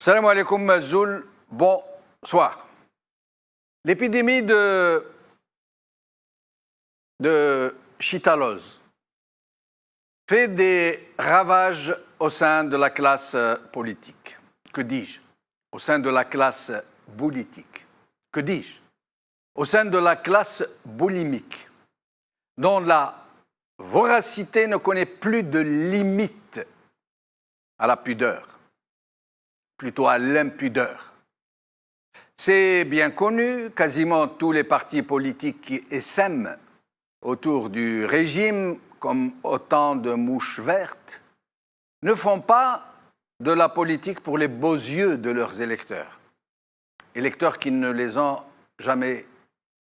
Salam alaikum Mazoul, bonsoir. L'épidémie de chitalose fait des ravages au sein de la classe politique. Que dis-je? Au sein de la classe politique. Que dis-je? Au sein de la classe boulimique, dont la voracité ne connaît plus de limite à la pudeur, plutôt à l'impudeur. C'est bien connu, quasiment tous les partis politiques qui essaiment autour du régime comme autant de mouches vertes ne font pas de la politique pour les beaux yeux de leurs électeurs. Électeurs qui ne les ont jamais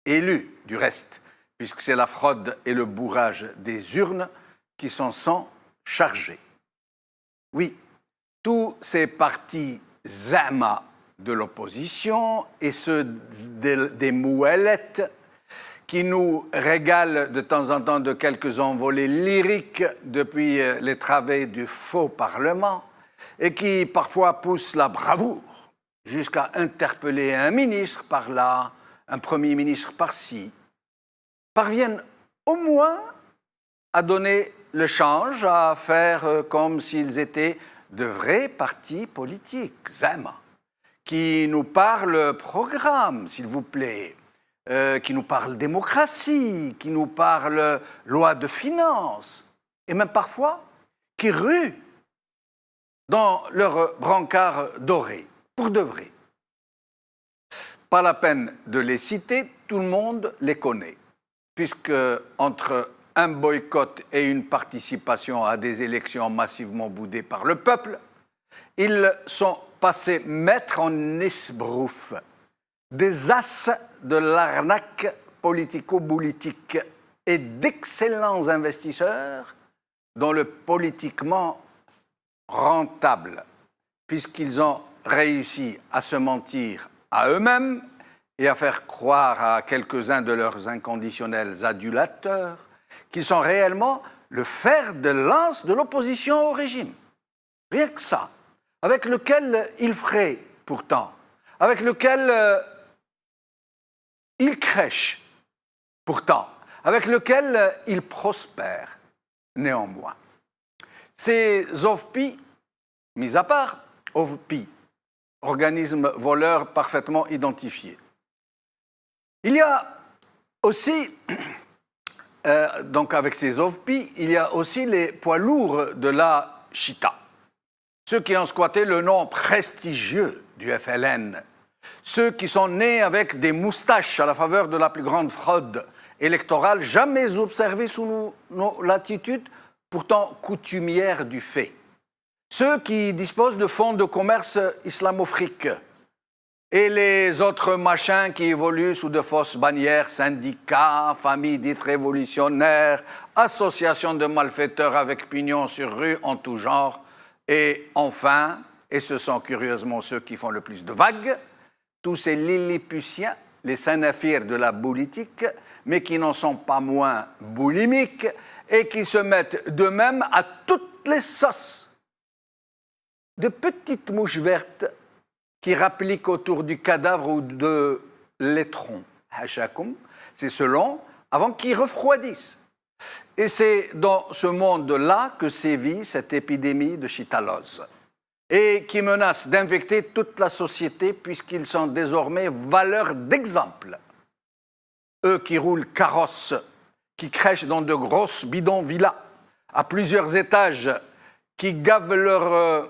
élus, du reste, puisque c'est la fraude et le bourrage des urnes qui s'en sont chargés. Oui, tous ces partis zama de l'opposition et ceux des mouellettes qui nous régalent de temps en temps de quelques envolées lyriques depuis les travées du faux Parlement et qui parfois poussent la bravoure jusqu'à interpeller un ministre par là, un Premier ministre par-ci, parviennent au moins à donner le change, à faire comme s'ils étaient de vrais partis politiques, zama, qui nous parlent programme, s'il vous plaît, qui nous parlent démocratie, qui nous parlent loi de finances, et même parfois qui ruent dans leur brancard doré, pour de vrai. Pas la peine de les citer, tout le monde les connaît, puisque entre un boycott et une participation à des élections massivement boudées par le peuple, ils sont passés maîtres en esbrouf, des as de l'arnaque politico-politique et d'excellents investisseurs dans le politiquement rentable, puisqu'ils ont réussi à se mentir à eux-mêmes et à faire croire à quelques-uns de leurs inconditionnels adulateurs qu'ils sont réellement le fer de lance de l'opposition au régime. Rien que ça, avec lequel ils fraient pourtant, avec lequel ils crèchent pourtant, avec lequel ils prospèrent néanmoins. Ces OFPI, mis à part OFPI, organismes voleurs parfaitement identifiés. Il y a aussi, donc avec ces OFPI, il y a aussi les poids lourds de la Chita. Ceux qui ont squatté le nom prestigieux du FLN. Ceux qui sont nés avec des moustaches à la faveur de la plus grande fraude électorale jamais observée sous nos latitudes, pourtant coutumière du fait. Ceux qui disposent de fonds de commerce islamofriques et les autres machins qui évoluent sous de fausses bannières, syndicats, familles dites révolutionnaires, associations de malfaiteurs avec pignon sur rue en tout genre, et enfin, et ce sont curieusement ceux qui font le plus de vagues, tous ces lilliputiens, les sanafirs de la politique, mais qui n'en sont pas moins boulimiques et qui se mettent d'eux-mêmes à toutes les sauces. De petites mouches vertes qui rappliquent autour du cadavre ou de l'étron. Hachakoum, c'est selon, avant qu'ils refroidissent. Et c'est dans ce monde-là que sévit cette épidémie de chitalose et qui menace d'infecter toute la société puisqu'ils sont désormais valeurs d'exemple. Eux qui roulent carrosses, qui crèchent dans de grosses bidonvillas à plusieurs étages, qui gravent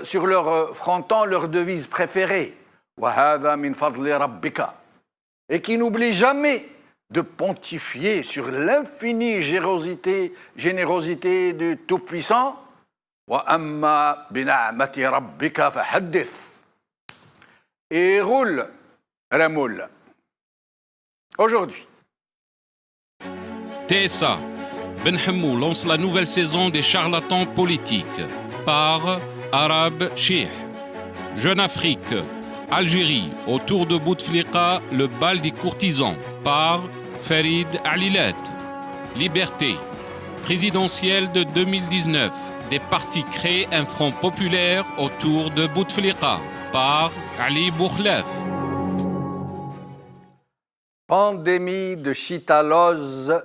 sur leur fronton leur devise préférée, وَهَذَا مِنْ فَضْلِ رَبِّكَ, et qui n'oublient jamais de pontifier sur l'infinie générosité du Tout-Puissant, وَأَمَّا بِنَعْمَةِ رَبِّكَ فَحَدِّثْ, et roule, remoule. Aujourd'hui. TSA, Ben Hammou lance la nouvelle saison des charlatans politiques par Arabe Cheikh. Jeune Afrique, Algérie, autour de Bouteflika, le bal des courtisans par Farid Alilat. Liberté, présidentielle de 2019, des partis créent un front populaire autour de Bouteflika par Ali Boukhlaf. Pandémie de chitalose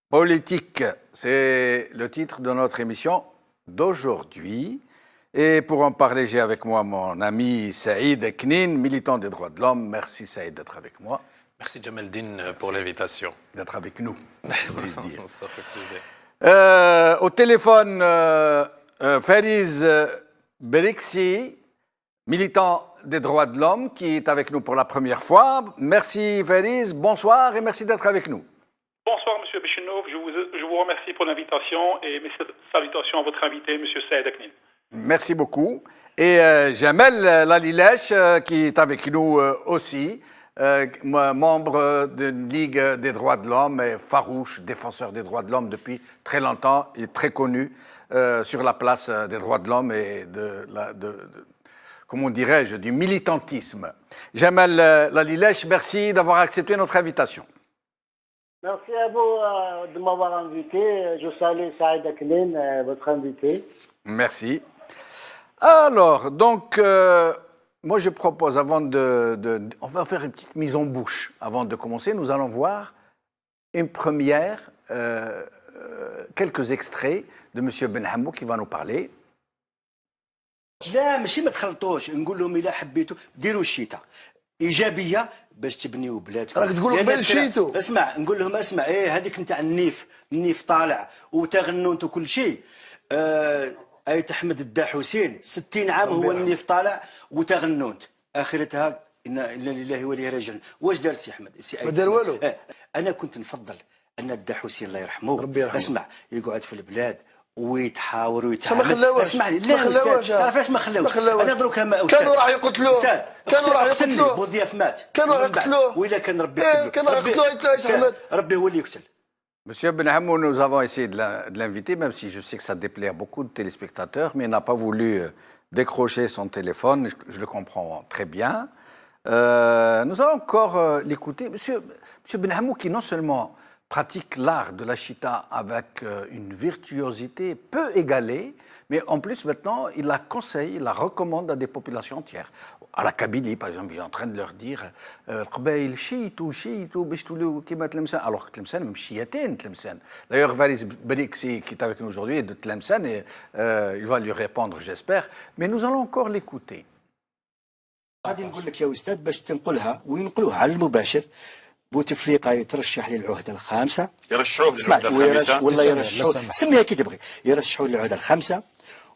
politique, c'est le titre de notre émission d'aujourd'hui. Et pour en parler, j'ai avec moi mon ami Saïd Knin, militant des droits de l'homme. Merci Saïd d'être avec moi. Merci Jamaldine pour l'invitation. D'être avec nous, je voulais dire. Ça fait plaisir. Au téléphone, Fariz Beriksi, militant des droits de l'homme, qui est avec nous pour la première fois. Merci Fariz, bonsoir et merci d'être avec nous. Bonsoir M. Béchenouf, je vous remercie pour l'invitation et mes salutations à votre invité, M. Saïd Aknin. Merci beaucoup. Et Jamel Lalilesh, qui est avec nous aussi, membre d'une Ligue des droits de l'homme et farouche défenseur des droits de l'homme depuis très longtemps. Il est très connu sur la place des droits de l'homme et comment dirais-je, du militantisme. Jamel Lalilesh, merci d'avoir accepté notre invitation. Merci à vous de m'avoir invité. Je salue Saïd Aknin, votre invité. Merci. Alors, donc, moi je propose, avant on va faire une petite mise en bouche. Avant de commencer, nous allons voir une première, quelques extraits de M. Benhamou qui va nous parler. لا ماشي ما تخلطوش نقول لهم الا حبيتوا ديروا الشتاء ايجابيه باش تبنيو بلادكم. راك تقول قبل شيتو. اسمع نقول لهم اسمع هذيك نتاع النيف طالع وتغنونت وكل شيء. آية أحمد الدا حسين 60 عام هو النيف طالع وتغنونت اخرتها انا لله وليه راجعون. واش دار سي احمد؟ ما دار والو. انا كنت نفضل ان الدا حسين الله يرحمه اسمع يقعد في البلاد ويتحاور ويتعامل. ما خلاوهش. اسمعني لا استاذ تعرف علاش ما خلاوهش؟ انا دروك استاذ كانوا راح يقتلوه. استاذ كانوا راح يقتلوه. بوضياف مات. كانوا راح يقتلوه. وإلا كان ربي يقتلوه. كانوا راح يقتلوه. ربي هو اللي يقتل. Monsieur Benhamou, nous avons essayé de l'inviter, même si je sais que ça déplaît à beaucoup de téléspectateurs, mais il n'a pas voulu décrocher son téléphone, je le comprends très bien. Nous allons encore l'écouter. Monsieur Benhamou, qui non seulement pratique l'art de la chita avec une virtuosité peu égalée, mais en plus maintenant, il la conseille, il la recommande à des populations entières. À la Kabylie, par exemple, il est en train de leur dire alors que Tlemcen, même chiatin Tlemcen. D'ailleurs, Fariz Beriksi, qui est avec nous aujourd'hui, est de Tlemcen, et il va lui répondre, j'espère. Mais nous allons encore l'écouter. غادي نقول لك يا استاذ باش تنقلها وينقلوها على المباشر. بوتفليقه يترشح للعهده الخامسه. يرشحوه للعهده الخامسه. والله يرشحوه. سميها كي تبغي. يرشحوه للعهده الخامسه.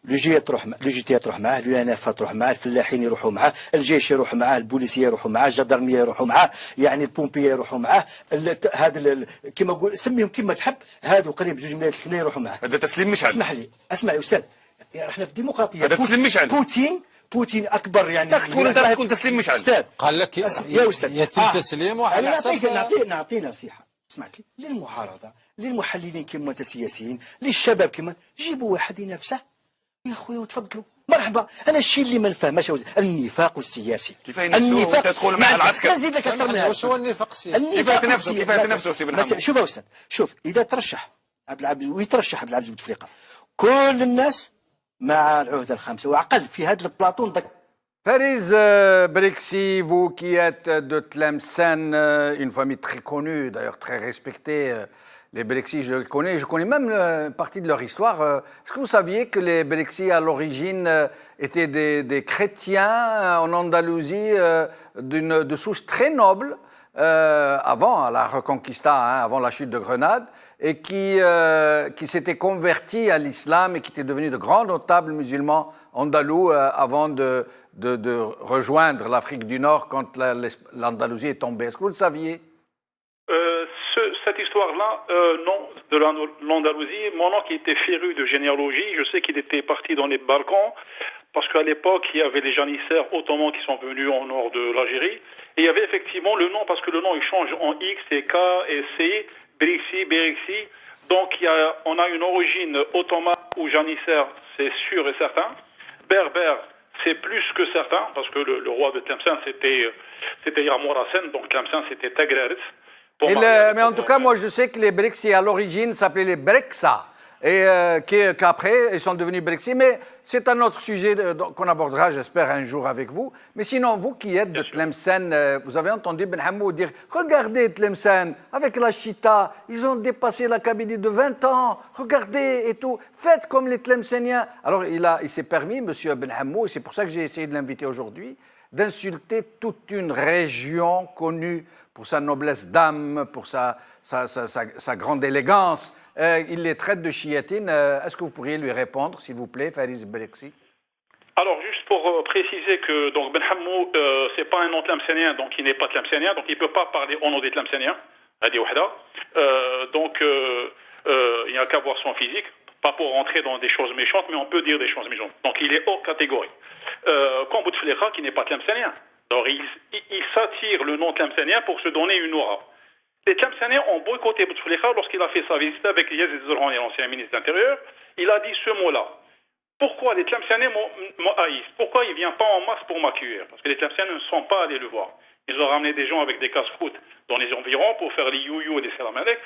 لوجيتي تروح معاه، اليانفه تروح معاه، الفلاحين يروحوا معاه، الجيش يروح معاه، البوليسيه يروحوا معاه، الجدرميه يروحوا معاه، يعني البومبيه يروحوا معاه، هذا كما نقول سميهم كما تحب، هادو قريب 2 ملايين 3 يروحوا معاه. هذا تسليم مشعل. اسمح لي يا استاذ، احنا في ديمقراطيه. هذا تسليم مشعل. بوتين اكبر يعني. راك تقول انت راح يكون تسليم مشعل. استاذ قال لك يا استاذ يتم تسليمه على حسب. نعطي نصيحه، اسمعك للمعارضه، للمحللين كما السياسيين، للشباب كما جيبوا واحد ينافسه يا خويا وتفضلوا مرحبا. انا الشيء اللي ما نفهمش النفاق السياسي. كيف ينافسوا وانت تدخل مع العسكر؟ نزيد لك اكثر من هذا. واش هو النفاق السياسي؟ كيف يتنافسوا سي بن حمد؟ شوف يا استاذ، شوف اذا ترشح عبد العزيز ويترشح عبد العزيز بوتفليقه كل الناس مع العهده الخامسه وعقل في هذا البلاطون. Fariz Beriksi, vous qui êtes de Tlemcen, une famille très connue, d'ailleurs très respectée, les Beriksi, je connais même une partie de leur histoire. Est-ce que vous saviez que les Beriksi, à l'origine, étaient des chrétiens en Andalousie de souche très noble, avant la Reconquista, avant la chute de Grenade, et qui s'étaient convertis à l'islam et qui étaient devenus de grands notables musulmans andalous avant de rejoindre l'Afrique du Nord quand l'Andalousie est tombée. Est-ce que vous le saviez? Cette histoire-là, non, de l'Andalousie. Mon oncle qui était féru de généalogie, je sais qu'il était parti dans les Balkans, parce qu'à l'époque, il y avait les janissaires ottomans qui sont venus au nord de l'Algérie, et il y avait effectivement le nom, parce que le nom, il change en X et K et C, Beriksi. Donc, on a une origine ottomane ou janissaire, c'est sûr et certain. Berbère, c'est plus que certain, parce que le roi de Tlemcen, c'était Yamourasen, donc Tlemcen, c'était Tagraris. Mais en tout cas, moi, je sais que les Beriksi, à l'origine, s'appelaient les Breksa. et qu'après, ils sont devenus Brexit. Mais c'est un autre sujet qu'on abordera, j'espère, un jour avec vous. Mais sinon, vous qui êtes de Tlemcen, vous avez entendu Ben Hammou dire « Regardez Tlemcen, avec la Chita, ils ont dépassé la Kabylie de 20 ans, regardez et tout, faites comme les Tlemceniens. » Alors, il s'est permis, M. Ben Hammou, et c'est pour ça que j'ai essayé de l'inviter aujourd'hui, d'insulter toute une région connue pour sa noblesse d'âme, pour sa grande élégance. Il les traite de chiatines. Est-ce que vous pourriez lui répondre, s'il vous plaît, Fariz Belexi? Alors, juste pour préciser que donc Ben Hammou, c'est pas un nom tlemcenien, donc il n'est pas tlemcenien, donc il ne peut pas parler au nom des tlemceniens. Donc, il n'y a qu'à voir son physique, pas pour rentrer dans des choses méchantes, mais on peut dire des choses méchantes. Donc, il est hors catégorie. Comme Bouteflika, qui n'est pas tlemcenien. Alors, il s'attire le nom tlemcenien pour se donner une aura. Les Tlemceniens ont boycotté Bouteflika lorsqu'il a fait sa visite avec Yazid Zerhani, l'ancien ministre de l'Intérieur. Il a dit ce mot-là. Pourquoi les Tlemceniens m'haïssent? Pourquoi il ne vient pas en masse pour m'accueillir? Parce que les Tlemceniens ne sont pas allés le voir. Ils ont ramené des gens avec des casse-croûtes dans les environs pour faire les you-you et des salam alek.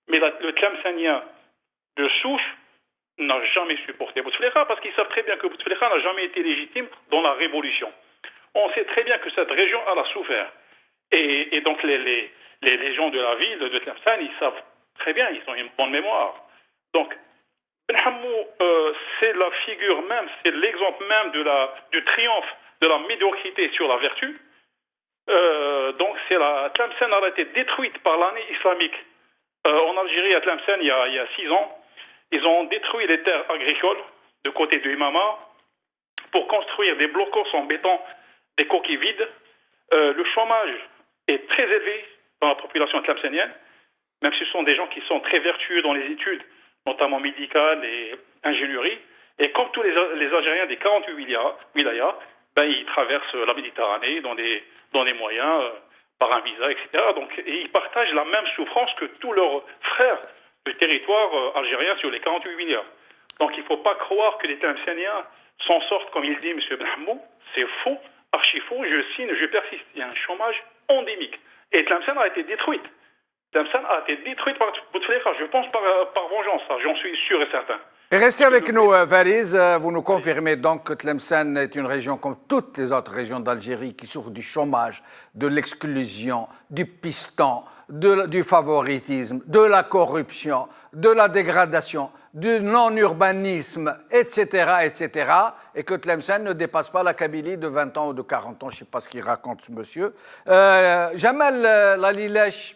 Mais le Tlemcenien de souche n'a jamais supporté Bouteflika parce qu'ils savent très bien que Bouteflika n'a jamais été légitime dans la révolution. On sait très bien que cette région, elle a souffert. Et donc les gens de la ville de Tlemcen, ils savent très bien, ils ont une bonne mémoire. Donc, Ben Hammou, c'est la figure même, c'est l'exemple même du triomphe de la médiocrité sur la vertu. Donc, Tlemcen a été détruite par l'année islamique. En Algérie, à Tlemcen, il y a 6 ans, ils ont détruit les terres agricoles de côté du Imama pour construire des blocos en béton, des coquilles vides. Le chômage est très élevé dans la population tlemcenienne, même si ce sont des gens qui sont très vertueux dans les études, notamment médicales et ingénierie. Et comme tous les Algériens des 48 wilayas, ils traversent la Méditerranée dans des moyens, par un visa, etc. Donc, et ils partagent la même souffrance que tous leurs frères du territoire algérien sur les 48 wilayas. Donc il ne faut pas croire que les Tlemceniens s'en sortent, comme il dit M. Ben Hammou. C'est faux, archi faux, je signe, je persiste. Il y a un chômage endémique. Et Tlemcen a été détruite. Tlemcen a été détruite par Bouteflika, je pense par vengeance, j'en suis sûr et certain. Et restez avec nous, Fariz. Vous nous confirmez donc que Tlemcen est une région comme toutes les autres régions d'Algérie qui souffre du chômage, de l'exclusion, du piston, du favoritisme, de la corruption, de la dégradation, du non-urbanisme, etc., etc., et que Tlemcen ne dépasse pas la Kabylie de 20 ans ou de 40 ans, je ne sais pas ce qu'il raconte ce monsieur. Jamal Lalilech,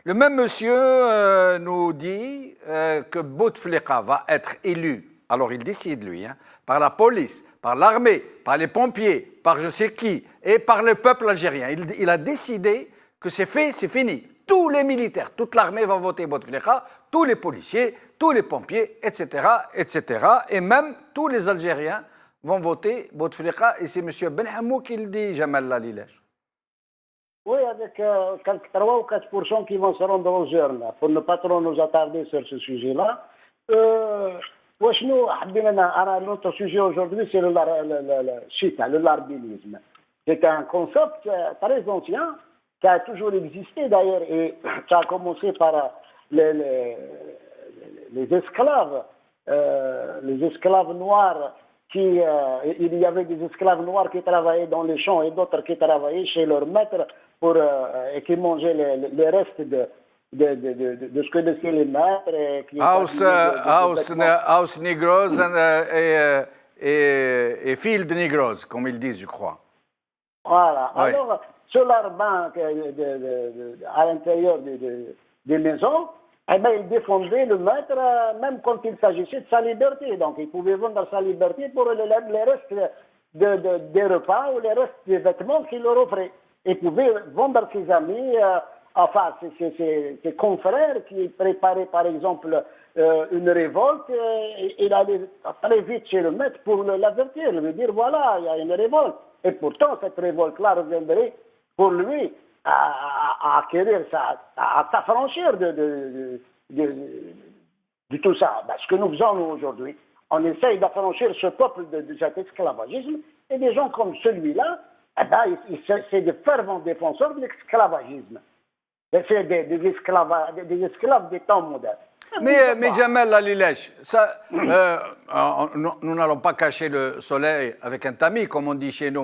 le même monsieur nous dit que Bouteflika va être élu, alors il décide lui, par la police, par l'armée, par les pompiers, par je sais qui, et par le peuple algérien. Il a décidé que c'est fait, c'est fini. Tous les militaires, toute l'armée va voter Bouteflika, tous les policiers, tous les pompiers, etc., etc. Et même tous les Algériens vont voter Bouteflika. Et c'est M. Ben Hammou qui le dit, Jamal Lalilech. Oui, avec quelques 3 ou 4% qui vont se rendre aux urnes. Pour ne pas trop nous attarder sur ce sujet-là. Notre sujet aujourd'hui, c'est le chita, le larbinisme. C'est un concept très ancien qui a toujours existé d'ailleurs, et ça a commencé par les esclaves noirs il y avait des esclaves noirs qui travaillaient dans les champs et d'autres qui travaillaient chez leur maître et qui mangeaient les restes de ce que laissaient les maîtres. House Negroes et Field Negroes, comme ils disent, je crois. Voilà. Oui. Alors, sur l'arbin à l'intérieur des maisons, il défendait le maître même quand il s'agissait de sa liberté. Donc, il pouvait vendre sa liberté pour les restes des repas ou les restes des vêtements qu'il leur offrait. Il pouvait vendre ses amis, ses confrères qui préparaient par exemple une révolte. Il allait très vite chez le maître pour l'avertir, lui dire voilà, il y a une révolte. Et pourtant, cette révolte-là reviendrait pour lui à acquérir à s'affranchir de tout ça. Ce que nous faisons nous aujourd'hui, on essaye d'affranchir ce peuple de cet esclavagisme, et des gens comme celui-là, c'est des fervents défenseurs de l'esclavagisme. C'est des esclaves des temps modernes. Mais Jamel Lalilech, nous n'allons pas cacher le soleil avec un tamis, comme on dit chez nous,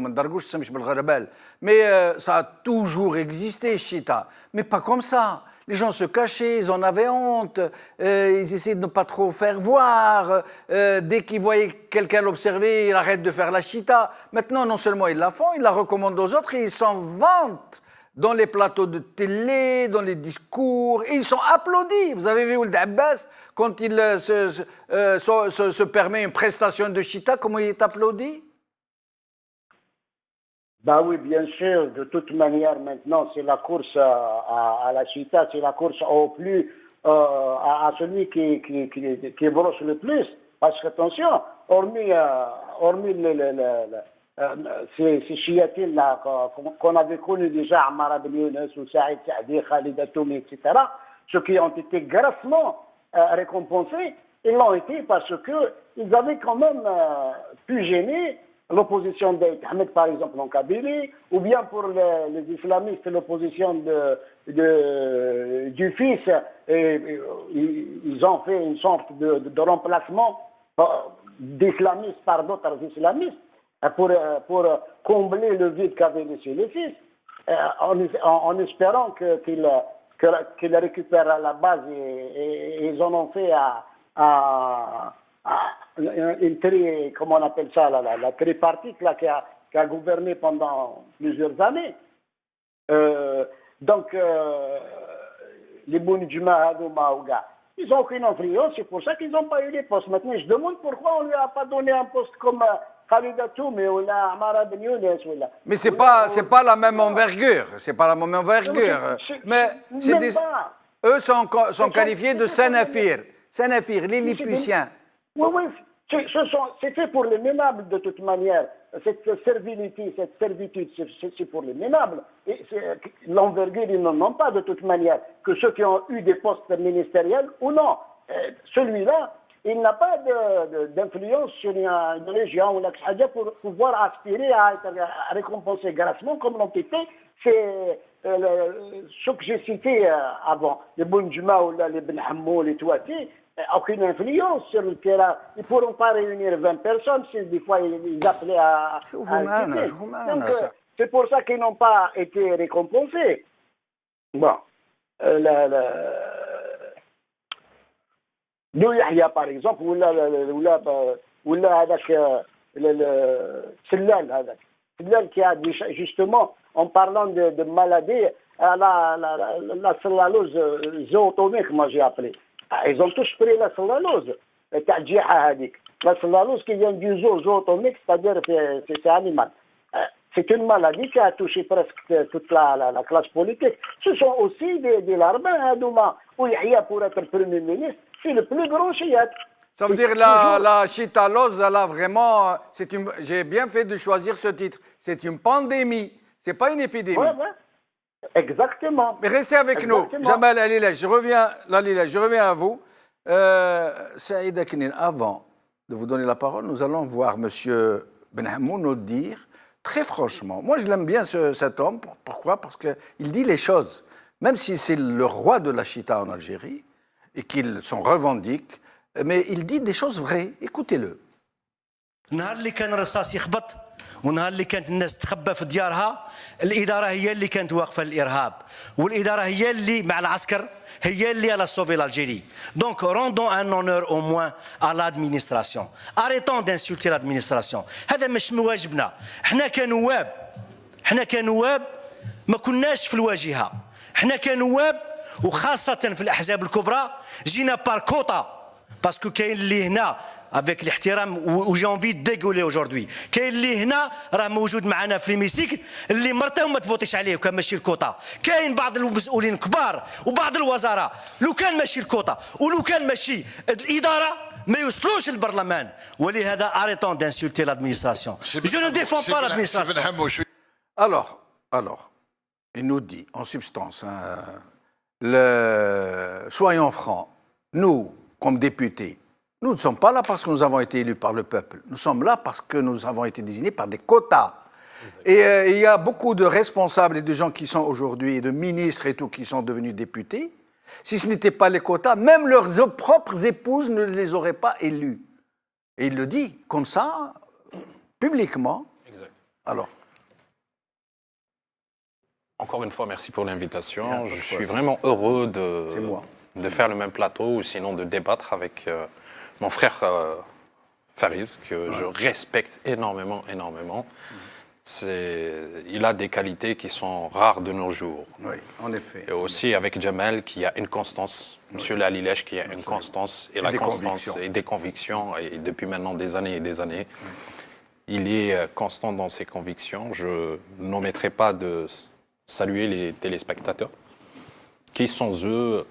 mais ça a toujours existé, Chita. Mais pas comme ça. Les gens se cachaient, ils en avaient honte, ils essayaient de ne pas trop faire voir. Dès qu'ils voyaient quelqu'un l'observer, ils arrêtent de faire la chita. Maintenant, non seulement ils la font, ils la recommandent aux autres et ils s'en vantent dans les plateaux de télé, dans les discours, et ils sont applaudis. Vous avez vu Ould Abbas, quand il se permet une prestation de chita, comment il est applaudi? Bah oui, bien sûr. De toute manière, maintenant, c'est la course à la chita, c'est la course au plus, à celui qui brosse le plus. Parce que, attention, hormis ces chiatines-là qu'on avait connus déjà, Ammar Ben Younes, ou Saïd Saadi, Khalid Atoumi, etc., ceux qui ont été grassement récompensés, ils l'ont été parce qu'ils avaient quand même pu gêner l'opposition d'Aït Ahmed, par exemple, en Kabylie, ou bien pour les islamistes, l'opposition du fils. Ils ont fait une sorte de remplacement d'islamistes par d'autres islamistes pour combler le vide qu'avait laissé le fils, en espérant qu'il récupère la base et ils en ont fait une comment on appelle ça, la tripartite là, qui a gouverné pendant plusieurs années. Donc, les Bounidjuma, Maouga, ils n'ont aucune influence, c'est pour ça qu'ils n'ont pas eu les postes. Maintenant, je demande pourquoi on ne lui a pas donné un poste comme Khalid Atoumi ou Ammar Ben Younes. Mais c'est pas la même envergure. C'est pas la même envergure. Mais eux sont qualifiés de Sanafir. Sanafir, les Lilliputiens. Oui, c'est fait pour les minables de toute manière. Cette servilité, cette servitude, c'est pour les minables. Et l'envergure, ils n'en ont pas de toute manière, que ceux qui ont eu des postes ministériels ou non. Celui-là, il n'a pas d'influence sur une région ou la pour pouvoir aspirer à être récompensé grassement comme l'ont été. C'est ce que j'ai cité avant, les Bounjuma ou les Ben Hammou, les Touati. Aucune influence sur le terrain. Ils ne pourront pas réunir 20 personnes si des fois ils appelaient à c'est pour ça qu'ils n'ont pas été récompensés. Bon. Nous, Yahya, par exemple, ou Sellal qui a justement, en parlant de maladie, la cellulose zootomique, moi j'ai appelé. Ils ont tous pris la cellulose, la cellulose qui vient du zootomique, c'est-à-dire c'est animal. C'est une maladie qui a touché presque toute la classe politique. Ce sont aussi des larbins, hein, Douma, où Yahya, pour être Premier ministre, c'est le plus grand chiite. Ça veut dire la chitalose, là, vraiment, j'ai bien fait de choisir ce titre. C'est une pandémie, c'est pas une épidémie. Ouais. Exactement. Mais restez avec nous. Jamel Lalilech, je reviens à vous. Saïd Aknin, avant de vous donner la parole, nous allons voir M. Ben Hammou nous dire, très franchement, moi je l'aime bien cet homme. Pourquoi? Parce qu'il dit les choses. Même si c'est le roi de la chita en Algérie, et qu'il s'en revendique, mais il dit des choses vraies. Écoutez-le. ونهار اللي كانت الناس تخبى في ديارها الإدارة هي اللي كانت واقفة للإرهاب والإدارة هي اللي مع العسكر هي اللي على sauver l'Algérie. Donc rendons un honneur au moins à l'administration. Arrêtons d'insulter l'administration. هذا مش مواجبنا. احنا كنواب ما كناش في الواجهة. احنا كنواب وخاصة في الأحزاب الكبرى جينا بار كوطا باسكو كاين اللي هنا avec الاحترام و j'ai envie de dégueuler aujourd'hui كاين اللي هنا راه موجود معنا في ليميسيكل اللي مرته وما تفوتيش عليه وكان ماشي الكوطه كاين بعض المسؤولين كبار وبعض الوزراء لو كان ماشي الكوطه ولو كان ماشي الاداره ما يوصلوش للبرلمان ولهذا arrêtons d'insulter l'administration je ne défends pas l'administration. Alors il nous dit en substance soyons francs, nous comme députés, nous ne sommes pas là parce que nous avons été élus par le peuple. Nous sommes là parce que nous avons été désignés par des quotas. Et il y a beaucoup de responsables et de gens qui sont aujourd'hui, de ministres et tout, qui sont devenus députés. Si ce n'était pas les quotas, même leurs propres épouses ne les auraient pas élus. Et il le dit comme ça, publiquement. Exact. Alors. Encore une fois, merci pour l'invitation. Je suis vraiment heureux de faire le même plateau, ou sinon de débattre avec mon frère Fariz, que je respecte énormément. Il a des qualités qui sont rares de nos jours. Oui, en effet. Et aussi avec Jamel, qui a une constance. Monsieur Lalilèche, qui a une constance. Et la constance et des convictions. Et depuis maintenant des années et des années. Il est constant dans ses convictions. Je n'omettrai pas de saluer les téléspectateurs qui, sans eux,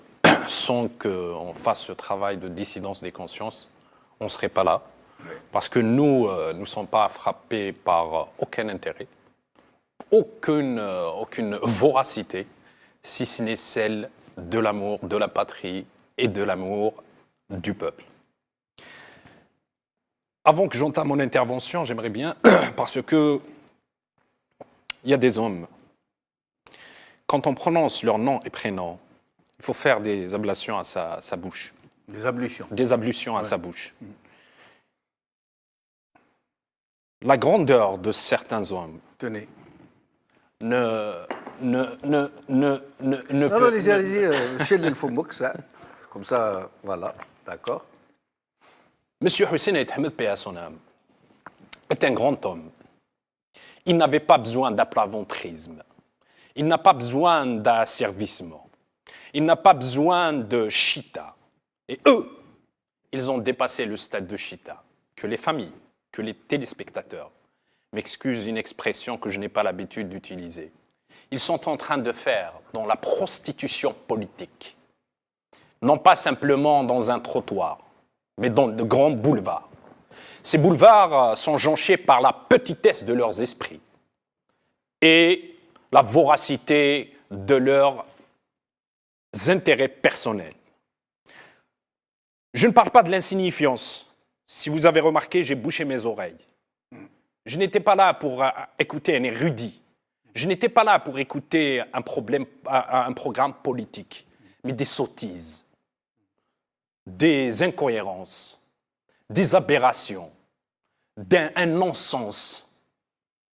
sans qu'on fasse ce travail de dissidence des consciences, on ne serait pas là. Parce que nous ne sommes pas frappés par aucun intérêt, aucune voracité, si ce n'est celle de l'amour de la patrie et de l'amour du peuple. Avant que j'entame mon intervention, j'aimerais bien, parce que il y a des hommes, quand on prononce leur nom et prénom, il faut faire des ablations à sa bouche. Des ablutions. Des ablutions à sa bouche. La grandeur de certains hommes. Tenez. Non, allez-y, chez l'Infomouk, ça. Comme ça, voilà, d'accord. Monsieur Hussein Ahmed, paix à son âme, est un grand homme. Il n'avait pas besoin d'aplaventrisme. Il n'a pas besoin d'asservissement. Il n'a pas besoin de chita. Et eux, ils ont dépassé le stade de chita. Que les familles, que les téléspectateurs m'excusent une expression que je n'ai pas l'habitude d'utiliser. Ils sont en train de faire dans la prostitution politique. Non pas simplement dans un trottoir, mais dans de grands boulevards. Ces boulevards sont jonchés par la petitesse de leurs esprits et la voracité de leurs intérêts personnels. Je ne parle pas de l'insignifiance. Si vous avez remarqué, j'ai bouché mes oreilles. Je n'étais pas là pour écouter un érudit. Je n'étais pas là pour écouter un programme politique, mais des sottises, des incohérences, des aberrations, un non-sens,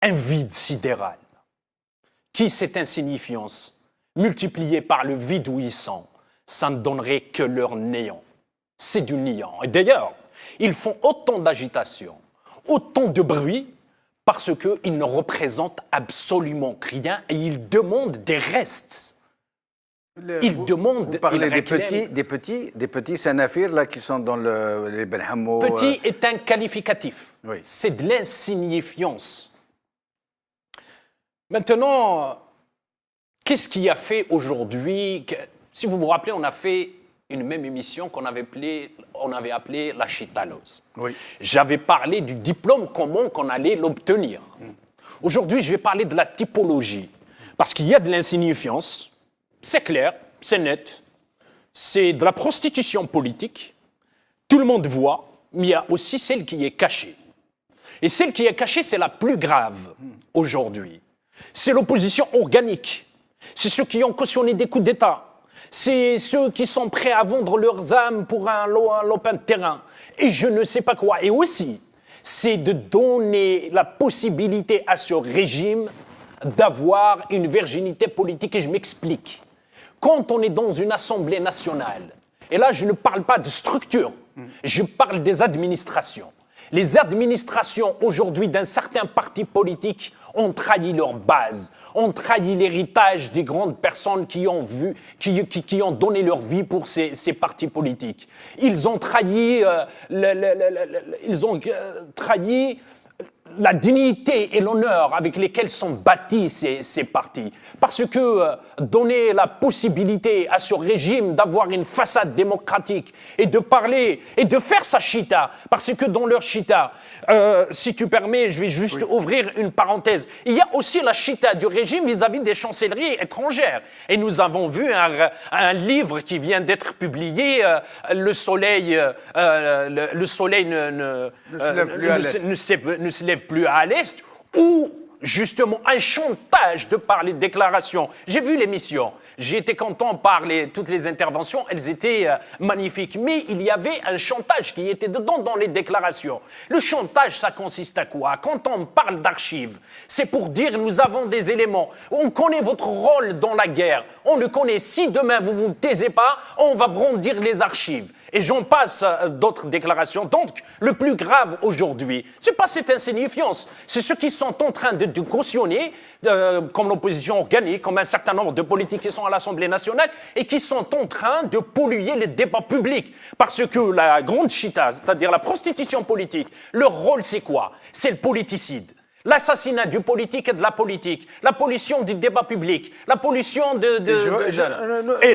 un vide sidéral. Qui cette insignifiance, multipliée par le vide ouïssant, ça ne donnerait que leur néant. C'est du néant. Et d'ailleurs, ils font autant d'agitation, autant de bruit, parce qu'ils ne représentent absolument rien et ils demandent des restes. Ils demandent... Vous parlez des petits Sanafir là, qui sont dans les Benhamou... Petit est un qualificatif. Oui. C'est de l'insignifiance. Maintenant, qu'est-ce qui a fait aujourd'hui... Si vous vous rappelez, on a fait une même émission qu'on avait appelée la Chitalos. Oui. J'avais parlé du diplôme commun qu'on allait l'obtenir. Aujourd'hui, je vais parler de la typologie. Parce qu'il y a de l'insignifiance, c'est clair, c'est net, c'est de la prostitution politique, tout le monde voit, mais il y a aussi celle qui est cachée. Et celle qui est cachée, c'est la plus grave aujourd'hui. C'est l'opposition organique. C'est ceux qui ont cautionné des coups d'État. C'est ceux qui sont prêts à vendre leurs âmes pour un lopin de terrain. Et je ne sais pas quoi. Et aussi, c'est de donner la possibilité à ce régime d'avoir une virginité politique. Et je m'explique. Quand on est dans une assemblée nationale, et là je ne parle pas de structure, je parle des administrations. Les administrations aujourd'hui d'un certain parti politique ont trahi leur base, ont trahi l'héritage des grandes personnes qui ont donné leur vie pour ces partis politiques. Ils ont trahi, la dignité et l'honneur avec lesquels sont bâtis ces partis. Parce que donner la possibilité à ce régime d'avoir une façade démocratique et de parler et de faire sa chita, parce que dans leur chita, si tu permets, je vais juste ouvrir une parenthèse, il y a aussi la chita du régime vis-à-vis des chancelleries étrangères. Et nous avons vu un livre qui vient d'être publié, Le Soleil, ne se lève plus à l'Est, où justement un chantage de par les déclarations. J'ai vu l'émission. J'ai été content par toutes les interventions, elles étaient magnifiques. Mais il y avait un chantage qui était dedans dans les déclarations. Le chantage, ça consiste à quoi? Quand on parle d'archives, c'est pour dire nous avons des éléments. On connaît votre rôle dans la guerre. On le connaît. Si demain vous vous taisez pas, on va brandir les archives. Et j'en passe d'autres déclarations. Donc, le plus grave aujourd'hui, ce n'est pas cette insignifiance. C'est ceux qui sont en train de cautionner, comme l'opposition organique, comme un certain nombre de politiques qui sont à l'Assemblée nationale, et qui sont en train de polluer les débats publics. Parce que la grande chita, c'est-à-dire la prostitution politique, leur rôle, c'est quoi? C'est le politicide. L'assassinat du politique et de la politique, la pollution du débat public, la pollution Et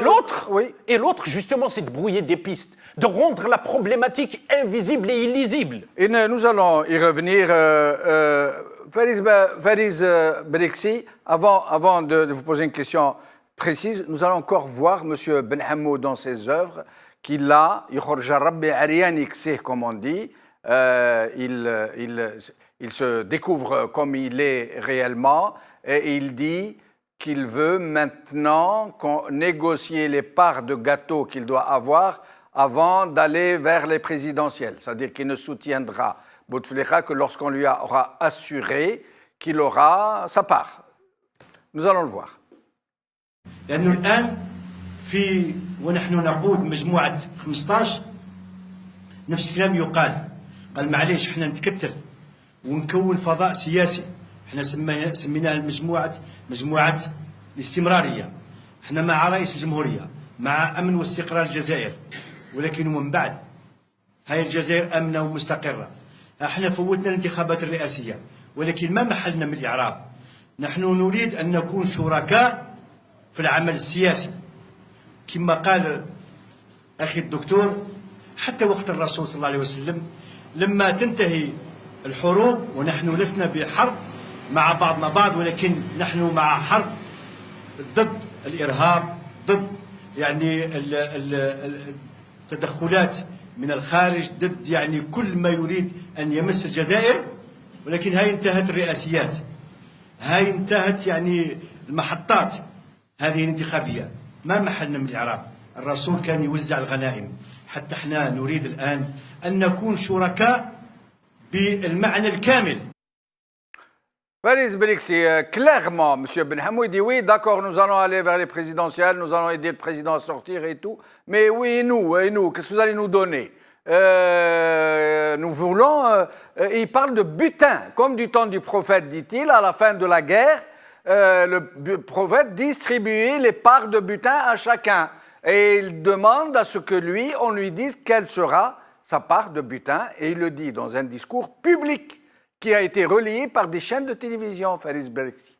l'autre, justement, c'est de brouiller des pistes, de rendre la problématique invisible et illisible. Et nous allons y revenir. Fariz Beriksi, avant de vous poser une question précise, nous allons encore voir M. Benhamou dans ses œuvres, qu'il a, comme on dit, il se découvre comme il est réellement et il dit qu'il veut maintenant négocier les parts de gâteau qu'il doit avoir avant d'aller vers les présidentielles. C'est-à-dire qu'il ne soutiendra Bouteflika que lorsqu'on lui aura assuré qu'il aura sa part. Nous allons le voir. لأنه الآن ونحن نقود مجموعة 15 نفس الكلام يقال قال معليش احنا نتكتل ونكون فضاء سياسي احنا سميناها مجموعة الاستمرارية احنا مع رئيس الجمهورية مع أمن واستقرار الجزائر ولكن من بعد هاي الجزائر أمنة ومستقرة احنا فوتنا الانتخابات الرئاسية ولكن ما محلنا من الإعراب نحن نريد أن نكون شركاء في العمل السياسي كما قال أخي الدكتور حتى وقت الرسول صلى الله عليه وسلم لما تنتهي الحروب ونحن لسنا بحرب مع بعضنا بعض ولكن نحن مع حرب ضد الإرهاب ضد يعني التدخلات من الخارج ضد يعني كل ما يريد أن يمس الجزائر ولكن هاي انتهت الرئاسيات هاي انتهت يعني المحطات هذه الانتخابية ما محلنا من الإعراب الرسول كان يوزع الغنائم حتى احنا نريد الآن أن نكون شركاء بالمعنى الكامل. Fariz Beriksi, clairement, M. Benhamou dit oui, d'accord, nous allons aller vers les présidentielles, nous allons aider le président à sortir et tout, mais oui, et nous, qu'est-ce que vous allez nous donner? Nous voulons... il parle de butin, comme du temps du prophète, dit-il, à la fin de la guerre, le prophète distribuait les parts de butin à chacun. Et il demande à ce que lui, on lui dise quelle sera sa part de butin, et il le dit dans un discours public qui a été relayé par des chaînes de télévision, Fariz Beriksi.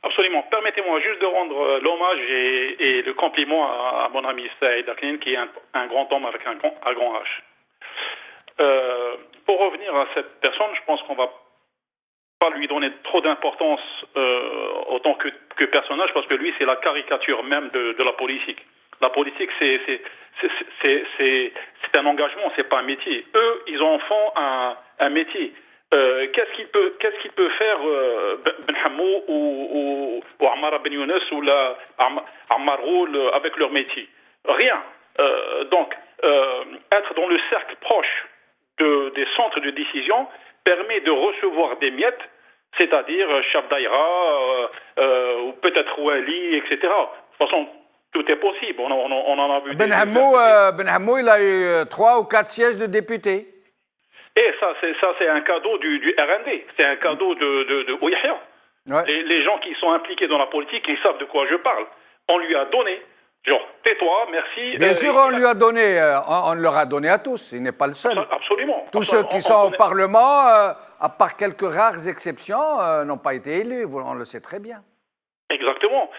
Absolument. Permettez-moi juste de rendre l'hommage et le compliment à mon ami Saïd Aklin, qui est un grand homme avec un grand H. Pour revenir à cette personne, je pense qu'on va pas lui donner trop d'importance autant que personnage, parce que lui, c'est la caricature même de la politique. La politique, c'est un engagement, c'est pas un métier. Eux, ils en font un métier. Qu'est-ce qu'il peut faire Benhamou ou Ammar Ben Younes ou Ammar Roul avec leur métier? Rien. Donc, être dans le cercle proche des centres de décision permet de recevoir des miettes, c'est-à-dire chef daïra ou peut-être Wali, etc. De toute façon, tout est possible. On en a vu. Benhamou, il a eu 3 ou 4 sièges de députés. Et ça, c'est un cadeau du RND. C'est un cadeau de Ouihia. Ouais. Les gens qui sont impliqués dans la politique, ils savent de quoi je parle. On lui a donné, genre, tais-toi, merci. Bien sûr, on lui a donné, on leur a donné à tous. Il n'est pas le seul. Absolument. Tous ceux qui sont au Parlement, à part quelques rares exceptions, n'ont pas été élus. On le sait très bien. Exactement.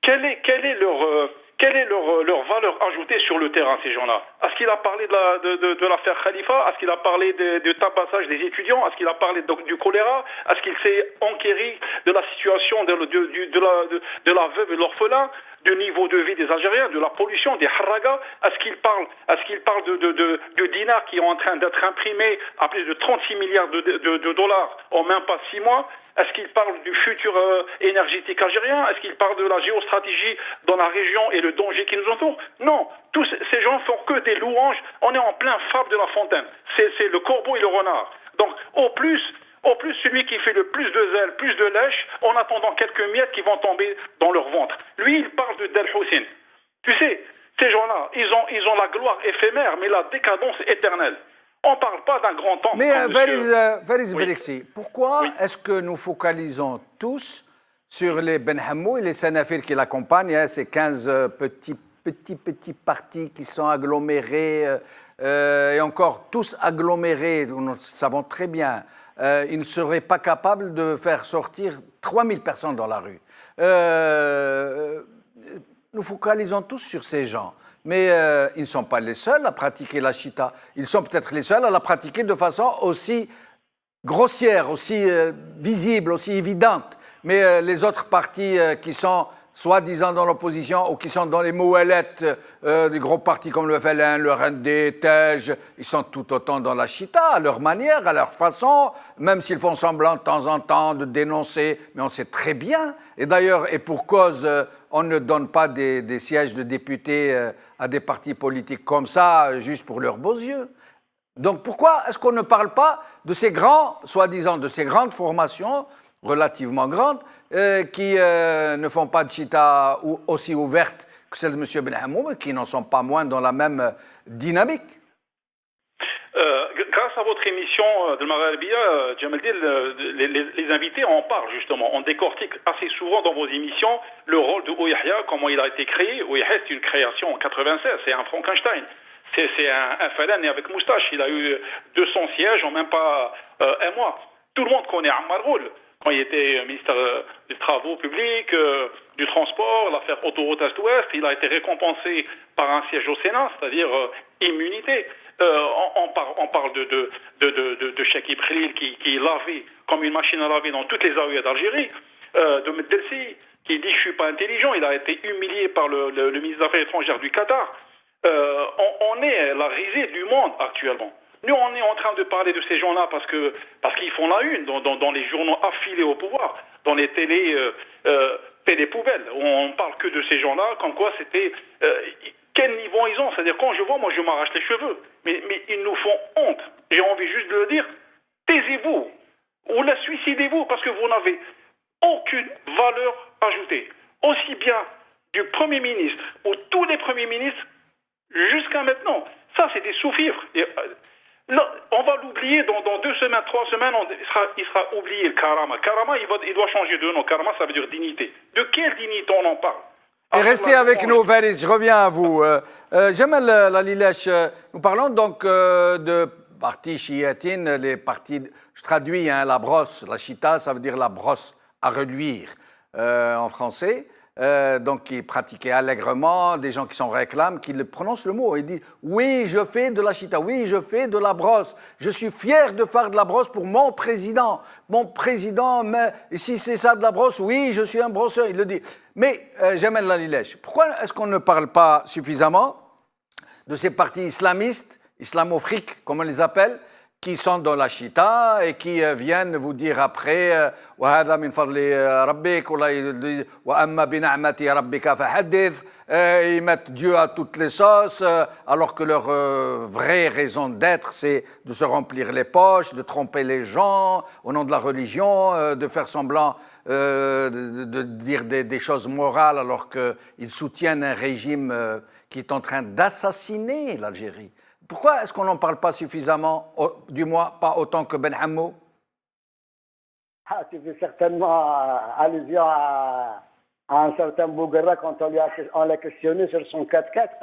Quelle est leur valeur ajoutée sur le terrain, ces gens-là? Est-ce qu'il a parlé de l'affaire Khalifa? Est-ce qu'il a parlé du tabassage des étudiants? Est-ce qu'il a parlé du choléra? Est-ce qu'il s'est enquéri de la situation de la veuve et de l'orphelin? du niveau de vie des Algériens, de la pollution, des haragas? Est-ce qu'il parle de dinars qui est en train d'être imprimés à plus de 36 milliards de dollars en même pas 6 mois? Est-ce qu'il parle du futur énergétique algérien? Est-ce qu'il parle de la géostratégie dans la région et le danger qui nous entoure? Non, tous ces gens font que des louanges. On est en plein fable de La Fontaine. C'est le corbeau et le renard. Donc, au plus, celui qui fait le plus de zèle, plus de lèche, en attendant quelques miettes qui vont tomber dans leur ventre. Lui, il parle de Del Hussein. Tu sais, ces gens-là, ils ont la gloire éphémère, mais la décadence éternelle. On ne parle pas d'un grand temps. Mais Fariz Beliksi, pourquoi est-ce que nous focalisons tous sur les Ben Hammou et les Sanafir qui l'accompagnent, hein, ces 15 petits partis qui sont agglomérés, et encore tous agglomérés, nous le savons très bien, ils ne seraient pas capables de faire sortir 3000 personnes dans la rue. Nous focalisons tous sur ces gens. Mais ils ne sont pas les seuls à pratiquer la chita. Ils sont peut-être les seuls à la pratiquer de façon aussi grossière, aussi visible, aussi évidente. Mais les autres partis qui sont soi-disant dans l'opposition ou qui sont dans les moellettes des gros partis comme le FLN, le RND, TEJ, ils sont tout autant dans la chita, à leur manière, à leur façon, même s'ils font semblant de temps en temps de dénoncer, mais on sait très bien. Et d'ailleurs, et pour cause, on ne donne pas des sièges de députés à des partis politiques comme ça, juste pour leurs beaux yeux. Donc pourquoi est-ce qu'on ne parle pas de ces grands, soi-disant, de ces grandes formations, relativement grandes, qui ne font pas de chita aussi ouverte que celle de M. Ben Hammou, mais qui n'en sont pas moins dans la même dynamique? Grâce à votre émission de Maghrébia, Djamaldil, les invités en parlent justement. On décortique assez souvent dans vos émissions le rôle de Ouihya, comment il a été créé. Ouihya, c'est une création en 96, c'est un Frankenstein. C'est un FLN né avec moustache. Il a eu 200 sièges en même pas un mois. Tout le monde connaît Ammar Ghoul, quand il était ministre des Travaux publics, du transport, l'affaire autoroute Est-Ouest. Il a été récompensé par un siège au Sénat, c'est-à-dire immunité. On parle de Cheikh Ibrahim qui est lavé comme une machine à laver dans toutes les aouïas d'Algérie, de Meddelsi qui dit je suis pas intelligent, il a été humilié par le ministre des Affaires étrangères du Qatar. On est la risée du monde actuellement. Nous, on est en train de parler de ces gens-là parce qu'ils font la une dans les journaux affiliés au pouvoir, dans les télé poubelles. On parle que de ces gens-là, comme quoi c'était... quel niveau ils ont? C'est-à-dire, quand je vois, moi, je m'arrache les cheveux. Mais ils nous font honte. J'ai envie juste de le dire. Taisez-vous. Ou la suicidez-vous, parce que vous n'avez aucune valeur ajoutée. Aussi bien du Premier ministre, ou tous les Premiers ministres, jusqu'à maintenant. Ça, c'est des sous-fifres. Là, on va l'oublier dans 2 semaines, 3 semaines, il sera oublié, le Karama. Karama, il doit changer de nom. Karama, ça veut dire dignité. De quelle dignité on en parle? Et restez avec nous, Fariz, je reviens à vous. Jamal Lalilesh, nous parlons donc de partis chiatines, les partis, je traduis, hein, la brosse, la chita, ça veut dire la brosse à reluire en français. Donc qui pratiquaient allègrement, des gens qui s'en réclament, qui prononcent le mot et disent « Oui, je fais de la chita, oui, je fais de la brosse, je suis fier de faire de la brosse pour mon président, mais si c'est ça de la brosse, oui, je suis un brosseur », il le dit. Mais Jamal Lalilesh, pourquoi est-ce qu'on ne parle pas suffisamment de ces partis islamistes, islamofriques, comme on les appelle, qui sont dans la chita et qui viennent vous dire après وهذا من فضل ربك وأما بنعمة ربك فحدث, ils mettent Dieu à toutes les sauces alors que leur vraie raison d'être c'est de se remplir les poches, de tromper les gens au nom de la religion, de faire semblant de dire des choses morales alors qu'ils soutiennent un régime qui est en train d'assassiner l'Algérie. Pourquoi est-ce qu'on n'en parle pas suffisamment, du moins pas autant que Ben Hammou? Tu fais certainement allusion à un certain Bouguerra quand on l'a questionné sur son 4x4.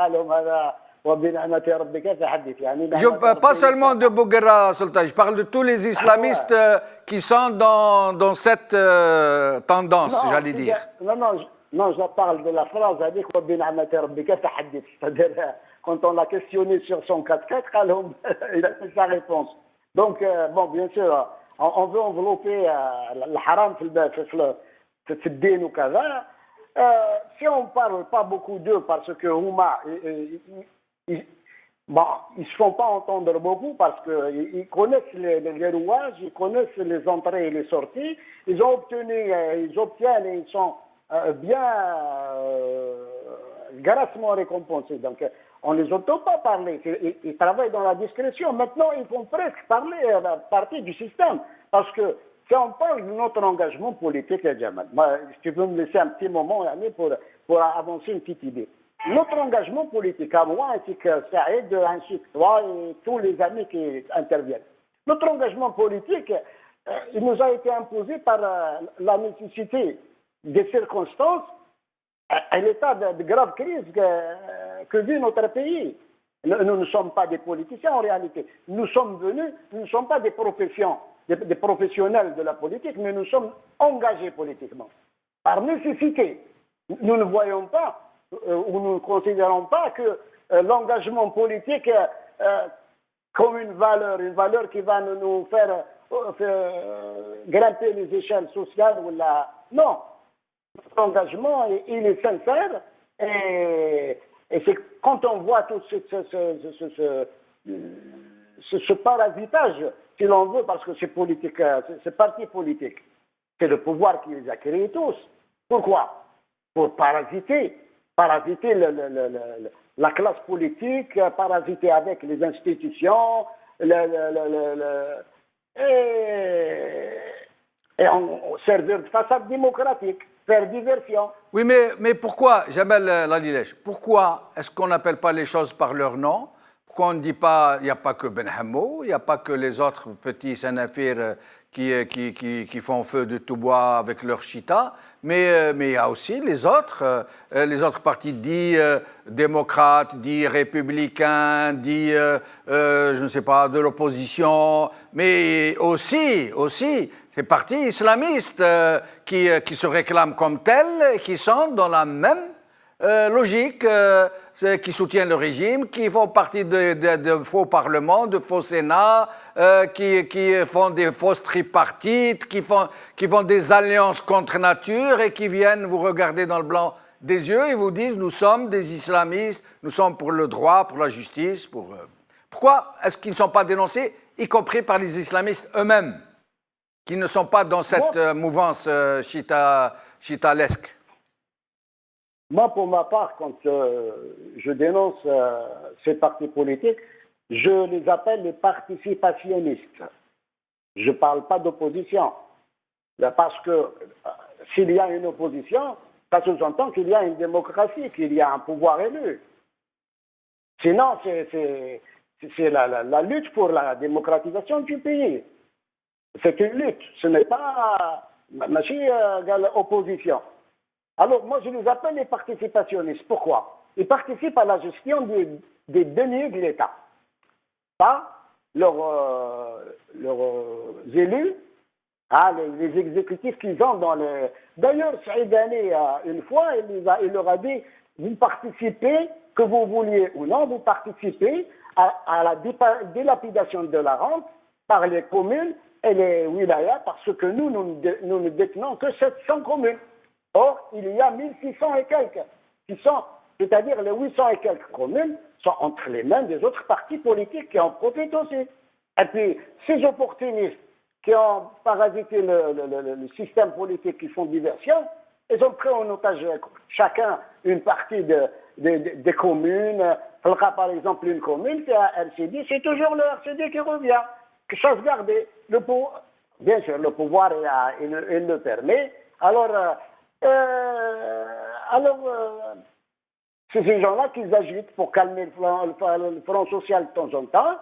Pas seulement de Bouguerra, Sultan, je parle de tous les islamistes qui sont dans cette tendance, j'allais dire. Non, je parle de la phrase, c'est-à-dire quand on l'a questionné sur son 4x4, alors il a fait sa réponse. Donc, bon, bien sûr, on veut envelopper le haram في الدين وكذا. si on ne parle pas beaucoup d'eux, parce que Houma, bon, ils ne se font pas entendre beaucoup parce qu'ils connaissent les rouages, ils connaissent les entrées et les sorties, ils obtiennent et ils sont bien grassement récompensés. Donc, on ne les entend pas parler. Ils travaillent dans la discrétion. Maintenant, ils font presque partie du système. Parce que si on parle de notre engagement politique, Jamal, si tu veux me laisser un petit moment pour avancer une petite idée. Notre engagement politique, à moi ainsi que Saïd, ainsi que toi et tous les amis qui interviennent, notre engagement politique, il nous a été imposé par la nécessité des circonstances à l'état de grave crise que vit notre pays. Nous ne sommes pas des politiciens en réalité. Nous sommes venus, nous ne sommes pas des professionnels de la politique, mais nous sommes engagés politiquement. Par nécessité, nous ne voyons pas ou nous ne considérons pas que l'engagement politique comme une valeur qui va nous faire grimper les échelles sociales. Non, notre engagement, il est sincère et c'est quand on voit tout ce parasitage, si l'on veut, parce que c'est politique, c'est parti politique, c'est le pouvoir qui les a créés tous. Pourquoi? Pour parasiter la classe politique, parasiter avec les institutions, et servir de façade démocratique, faire diversion. Oui, mais pourquoi, Jamel Lalilech, pourquoi est-ce qu'on n'appelle pas les choses par leur nom? Pourquoi on ne dit pas, il n'y a pas que Ben Hammou, il n'y a pas que les autres petits Sanafir qui font feu de tout bois avec leur chita, mais il y a aussi les autres partis dits démocrates, dits républicains, dits, je ne sais pas, de l'opposition, mais aussi les partis islamistes qui se réclament comme tels et qui sont dans la même logique, qui soutiennent le régime, qui font partie de faux parlements, de faux sénats, qui font des fausses tripartites, qui font des alliances contre nature et qui viennent vous regarder dans le blanc des yeux et vous disent nous sommes des islamistes, nous sommes pour le droit, pour la justice. Pourquoi est-ce qu'ils ne sont pas dénoncés, y compris par les islamistes eux-mêmes, qui ne sont pas dans cette mouvance chitalesque? Moi, pour ma part, quand je dénonce ces partis politiques, je les appelle les participationnistes. Je ne parle pas d'opposition. Parce que s'il y a une opposition, ça sous-entend qu'il y a une démocratie, qu'il y a un pouvoir élu. Sinon, c'est la lutte pour la démocratisation du pays. C'est une lutte, ce n'est pas opposition. Alors, moi, je les appelle les participationnistes. Pourquoi? Ils participent à la gestion des deniers de l'État. Pas leurs élus, les exécutifs qu'ils ont dans les... D'ailleurs, Saïd Hani, une fois, il leur a dit, vous participez, que vous vouliez ou non, vous participez à la dilapidation de la rente par les communes et les wilayas, parce que nous ne détenons que 700 communes. Or, il y a 1600 et quelques c'est-à-dire les 800 et quelques communes sont entre les mains des autres partis politiques qui en profitent aussi. Et puis, ces opportunistes qui ont parasité le système politique, qui font diversion, ils ont pris en otage chacun une partie des communes. Par exemple, une commune, c'est un RCD, c'est toujours le RCD qui revient. Que chose gardée. Bien sûr, le pouvoir, il le permet. Alors, c'est ces gens-là qui agitent pour calmer le front social de temps en temps.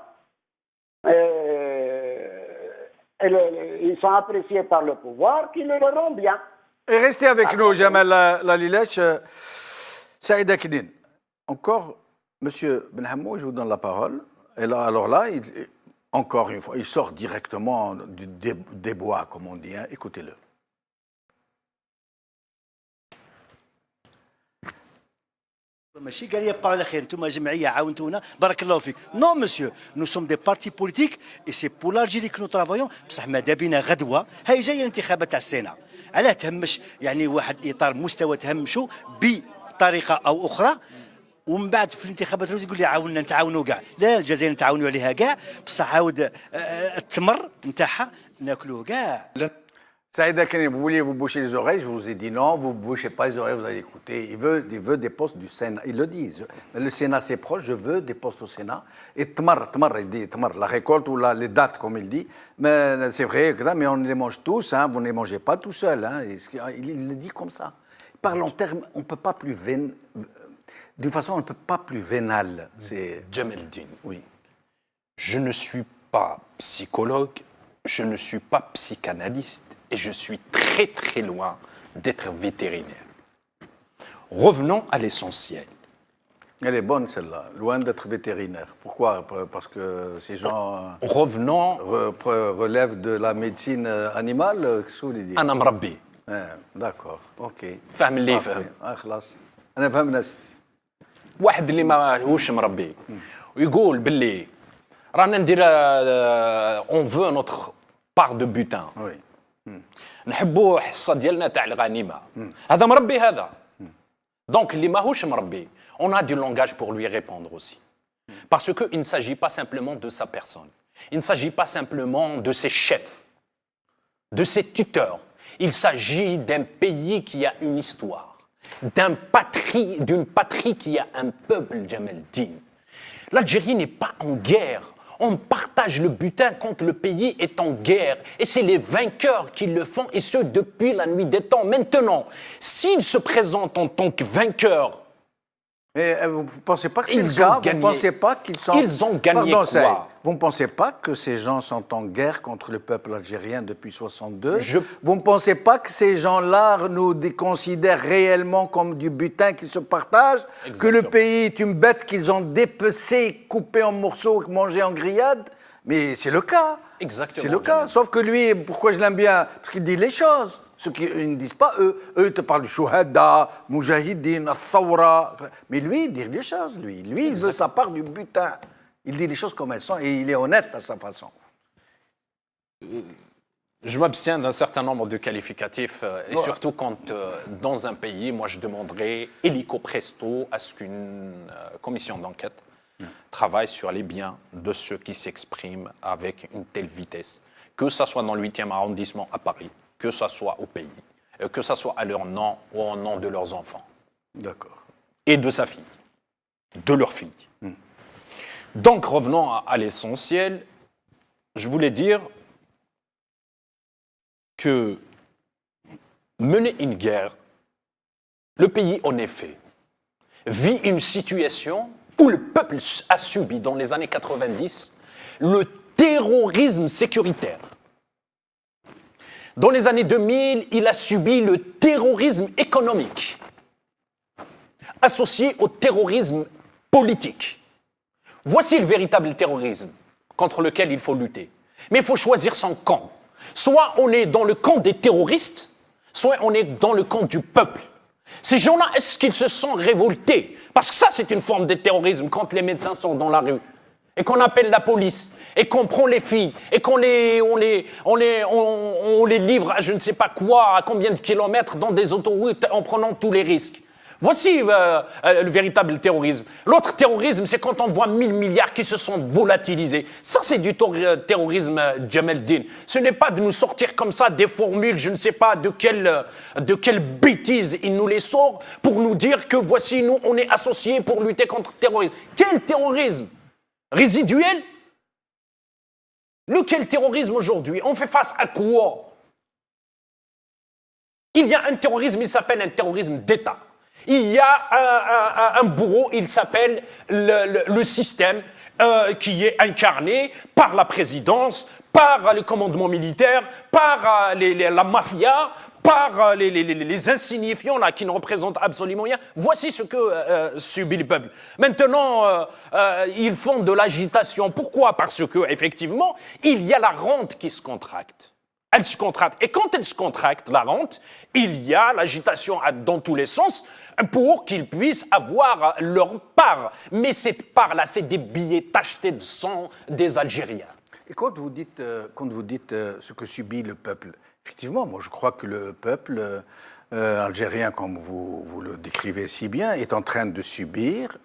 Ils sont appréciés par le pouvoir qui le rend bien. Et restez avec nous, Jamel Lalilech. Saïd Aknin. Encore, M. Ben Hammou, je vous donne la parole. Et là, alors là, encore une fois, il sort directement des bois, comme on dit. Hein. Écoutez-le. ماشي قال يبقى على خير انتم جمعيه عاونتونا بارك الله فيك نو مسيو نو سوم دي بارتي بوليتيك اي سي بور لالجيري كو نو ترافايون بصح ماذا بينا غدوه هاي جايه الانتخابات تاع السيناء علاه تهمش يعني واحد اطار مستوى تهمشوا بطريقه او اخرى، ومن بعد في الانتخابات يقول لي عاوننا نتعاونوا كاع. لا، الجزائر نتعاونوا عليها كاع، بصح عاود التمر نتاعها ناكلوه كاع. Saïd Akani, vous vouliez vous boucher les oreilles, je vous ai dit non, vous ne bouchez pas les oreilles, vous allez écouter. Il veut des postes du Sénat, ils le disent. Le Sénat c'est proche, je veux des postes au Sénat. Et Tmar, il dit Tmar, la récolte ou les dates comme il dit. Mais c'est vrai, mais on les mange tous, hein, vous ne les mangez pas tout seul. Hein, il le dit comme ça. Il parle en termes, on ne peut pas plus d'une façon, on ne peut pas plus vénale. C'est Djemeldine. Oui. Je ne suis pas psychologue, je ne suis pas psychanalyste. Et je suis très très loin d'être vétérinaire. Revenons à l'essentiel. Elle est bonne celle-là, loin d'être vétérinaire. Pourquoi? Parce que ces gens Revenons relèvent de la médecine animale. Qu'est-ce que vous voulez dire? أنا مربي. D'accord, ok. فاهم اللي يفهم. خلاص. أنا فهمنا. واحد اللي ماهوش مربي ويقول باللي رانا ندير on veut notre part de butin. Oui. نحبوا حصه ديالنا تاع الغنيمه. هذا مربي هذا. دونك اللي ماهوش مربي on a du langage pour lui répondre aussi. Parce qu'il ne s'agit pas simplement de sa personne. Il ne s'agit pas simplement de ses chefs, de ses tuteurs. Il s'agit d'un pays qui a une histoire, d'une patrie qui a un peuple, Djemeldine. L'Algérie n'est pas en guerre. On partage le butin quand le pays est en guerre. Et c'est les vainqueurs qui le font, et ce, depuis la nuit des temps. Maintenant, s'ils se présentent en tant que vainqueurs, mais vous ne pensez pas que c'est le cas? Vous ne pensez pas qu'ils sont... Ils ont gagné quoi? Vous ne pensez pas que ces gens sont en guerre contre le peuple algérien depuis 1962? Vous ne pensez pas que ces gens-là nous considèrent réellement comme du butin qu'ils se partagent? Exactement. Que le pays est une bête qu'ils ont dépecée, coupée en morceaux, mangée en grillade? Mais c'est le cas. Exactement. C'est le cas. Sauf que lui, pourquoi je l'aime bien? Parce qu'il dit les choses. Ce qu'ils ne disent pas, eux, ils te parlent du Chouhada, Moujahidine, Al-Thawra. Mais lui, il dit des choses, lui. Lui, il veut sa part du butin. Il dit les choses comme elles sont et il est honnête à sa façon. Je m'abstiens d'un certain nombre de qualificatifs, et surtout quand, dans un pays, moi je demanderais illico presto à ce qu'une commission d'enquête travaille sur les biens de ceux qui s'expriment avec une telle vitesse, que ce soit dans le 8e arrondissement à Paris, que ce soit au pays, que ce soit à leur nom ou au nom de leurs enfants. D'accord. Et de sa fille, de leur fille. Donc, revenons à l'essentiel. Je voulais dire que mener une guerre, le pays, en effet, vit une situation où le peuple a subi, dans les années 90, le terrorisme sécuritaire. Dans les années 2000, il a subi le terrorisme économique, associé au terrorisme politique. Voici le véritable terrorisme contre lequel il faut lutter. Mais il faut choisir son camp. Soit on est dans le camp des terroristes, soit on est dans le camp du peuple. Ces gens-là, est-ce qu'ils se sont révoltés? Parce que ça, c'est une forme de terrorisme quand les médecins sont dans la rue et qu'on appelle la police, et qu'on prend les filles, et qu'on les livre à je ne sais pas quoi, à combien de kilomètres dans des autoroutes en prenant tous les risques. Voici le véritable terrorisme. L'autre terrorisme, c'est quand on voit 1000 milliards qui se sont volatilisés. Ça, c'est du terrorisme, Djemeldine. Ce n'est pas de nous sortir comme ça des formules, je ne sais pas de quelle bêtise il nous les sort pour nous dire que voici, nous, on est associés pour lutter contre le terrorisme. Quel terrorisme? Résiduel? Lequel terrorisme aujourd'hui? On fait face à quoi? Il y a un terrorisme, il s'appelle un terrorisme d'État. Il y a un bourreau, il s'appelle le système qui est incarné par la présidence, par le commandement militaire, par la mafia, par les insignifiants là, qui ne représentent absolument rien. Voici ce que subit le peuple. Maintenant, ils font de l'agitation. Pourquoi? Parce qu'effectivement, il y a la rente qui se contracte. Elle se contracte. Et quand elle se contracte, la rente, il y a l'agitation dans tous les sens pour qu'ils puissent avoir leur part. Mais cette part-là, c'est des billets tachetés de sang des Algériens. Et quand vous dites ce que subit le peuple, effectivement, moi je crois que le peuple algérien, comme vous le décrivez si bien, est en train de subir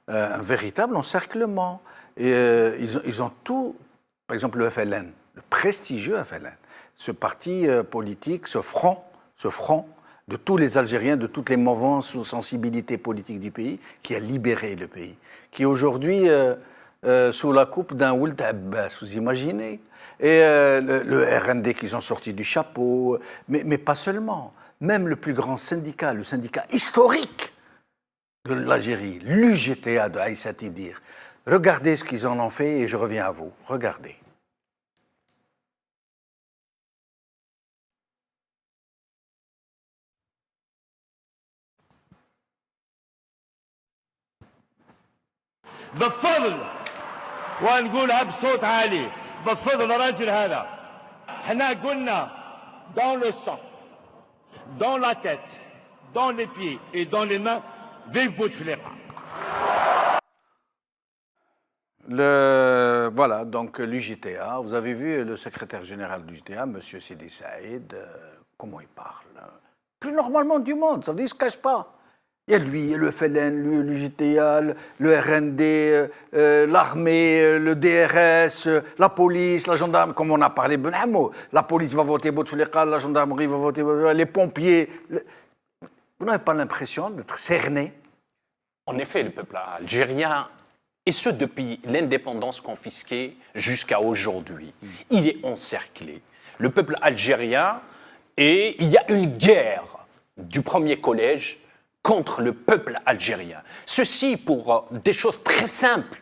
un véritable encerclement. Et ils ont tout, par exemple le FLN, le prestigieux FLN, ce parti politique, ce front de tous les Algériens, de toutes les mouvances ou sensibilités politiques du pays, qui a libéré le pays, qui est aujourd'hui sous la coupe d'un Ould Abbas, vous imaginez. Et le RND qu'ils ont sorti du chapeau, mais pas seulement. Même le plus grand syndicat, le syndicat historique de l'Algérie, l'UGTA de Aïssa Tidir. Regardez ce qu'ils en ont fait et je reviens à vous. Regardez. بالفضل ونقولها بصوت عالي بالفضل الراجل هذا احنا قلنا dans le sang, dans la tête, dans les pieds et dans les mains, vive Bouteflika. Voilà, donc l'UJTA, vous avez vu le secrétaire général de l'UJTA, M. Sidi Saïd, comment il parle. Plus normalement du monde, ça veut dire qu'il ne se cache pas. Il y a lui, le FLN, l'UJTA, le RND, l'armée, le DRS, la police, la gendarmerie, comme on a parlé, la police va voter Bouteflika, la gendarmerie va voter Bouteflika, les pompiers. Vous n'avez pas l'impression d'être cerné? En effet, le peuple algérien, et ce depuis l'indépendance confisquée jusqu'à aujourd'hui, il est encerclé. Le peuple algérien, et il y a une guerre du premier collège contre le peuple algérien. Ceci pour des choses très simples,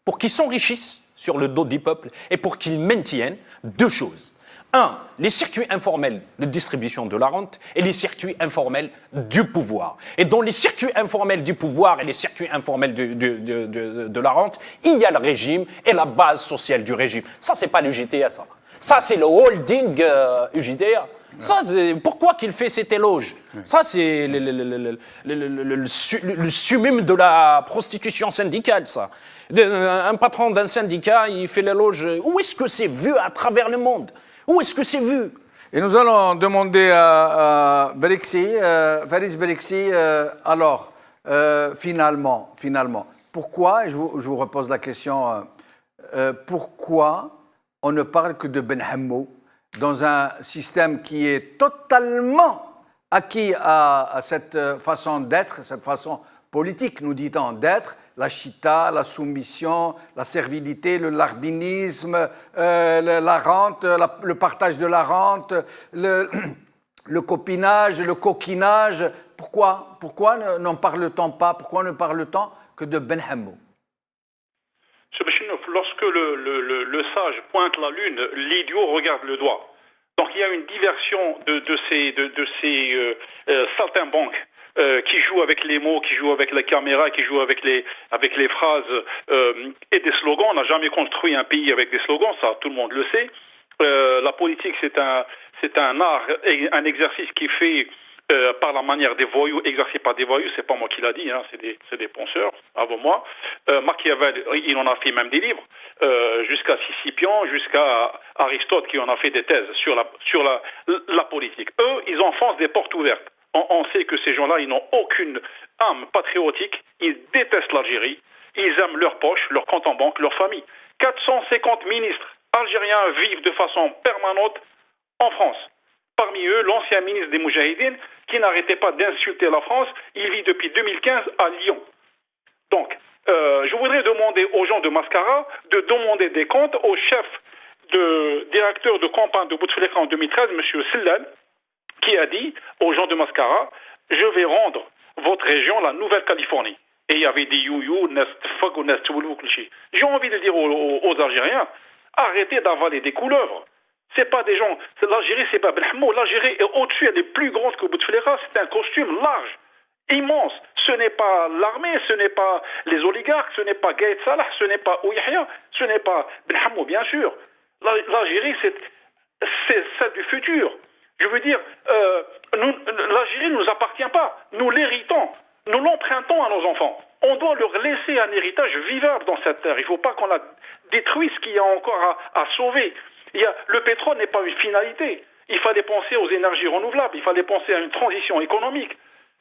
pour qu'ils s'enrichissent sur le dos du peuple et pour qu'ils maintiennent deux choses. Un, les circuits informels de distribution de la rente et les circuits informels du pouvoir. Et dans les circuits informels du pouvoir et les circuits informels de la rente, il y a le régime et la base sociale du régime. Ça, c'est pas l'UJTA, ça. Ça, c'est le holding UJTA. Ça, pourquoi qu'il fait cet éloge? Ça, c'est le summum de la prostitution syndicale, ça. Un patron d'un syndicat, il fait l'éloge. Où est-ce que c'est vu à travers le monde? Où est-ce que c'est vu? Et nous allons demander à Beriksi, Faris Beriksi, alors, finalement, pourquoi, je vous repose la question, pourquoi on ne parle que de Ben Hammou dans un système qui est totalement acquis à cette façon d'être, cette façon politique, nous dit-on, d'être, la chita, la soumission, la servilité, le larbinisme, la rente, le partage de la rente, le copinage, le coquinage. Pourquoi n'en parle-t-on pas? Pourquoi ne parle-t-on que de Ben Hammou? Monsieur Béchinouf, lorsque le sage pointe la lune, l'idiot regarde le doigt. Donc il y a une diversion de ces saltimbanques qui jouent avec les mots, qui jouent avec la caméra, qui jouent avec les phrases et des slogans. On n'a jamais construit un pays avec des slogans, ça tout le monde le sait. La politique, c'est un art, un exercice qui est fait par la manière des voyous, exercé par des voyous, c'est pas moi qui l'a dit, hein, c'est des penseurs avant moi. Machiavel, il en a fait même des livres, jusqu'à Scipion, jusqu'à Aristote qui en a fait des thèses sur la politique. Eux, ils enfoncent des portes ouvertes. On sait que ces gens-là, ils n'ont aucune âme patriotique, ils détestent l'Algérie, ils aiment leur poche, leur compte en banque, leur famille. 450 ministres algériens vivent de façon permanente en France. Parmi eux, l'ancien ministre des Moudjahidines, qui n'arrêtait pas d'insulter la France, il vit depuis 2015 à Lyon. Donc, je voudrais demander aux gens de Mascara de demander des comptes au chef directeur de campagne de Bouteflika en 2013, M. Sillal, qui a dit aux gens de Mascara, je vais rendre votre région la Nouvelle-Californie. Et il y avait des you, j'ai envie de dire aux Algériens, arrêtez d'avaler des couleuvres. C'est pas des gens. L'Algérie, c'est pas Ben Hammou. L'Algérie est au-dessus, elle est plus grande que Bouteflika. C'est un costume large, immense. Ce n'est pas l'armée, ce n'est pas les oligarques, ce n'est pas Gaïd Salah, ce n'est pas Ouihya, ce n'est pas Ben Hammou, bien sûr. L'Algérie, c'est celle du futur. Je veux dire, l'Algérie ne nous appartient pas. Nous l'héritons. Nous l'empruntons à nos enfants. On doit leur laisser un héritage vivable dans cette terre. Il ne faut pas qu'on la détruise ce qu'il y a encore à sauver. Le pétrole n'est pas une finalité. Il fallait penser aux énergies renouvelables, il fallait penser à une transition économique.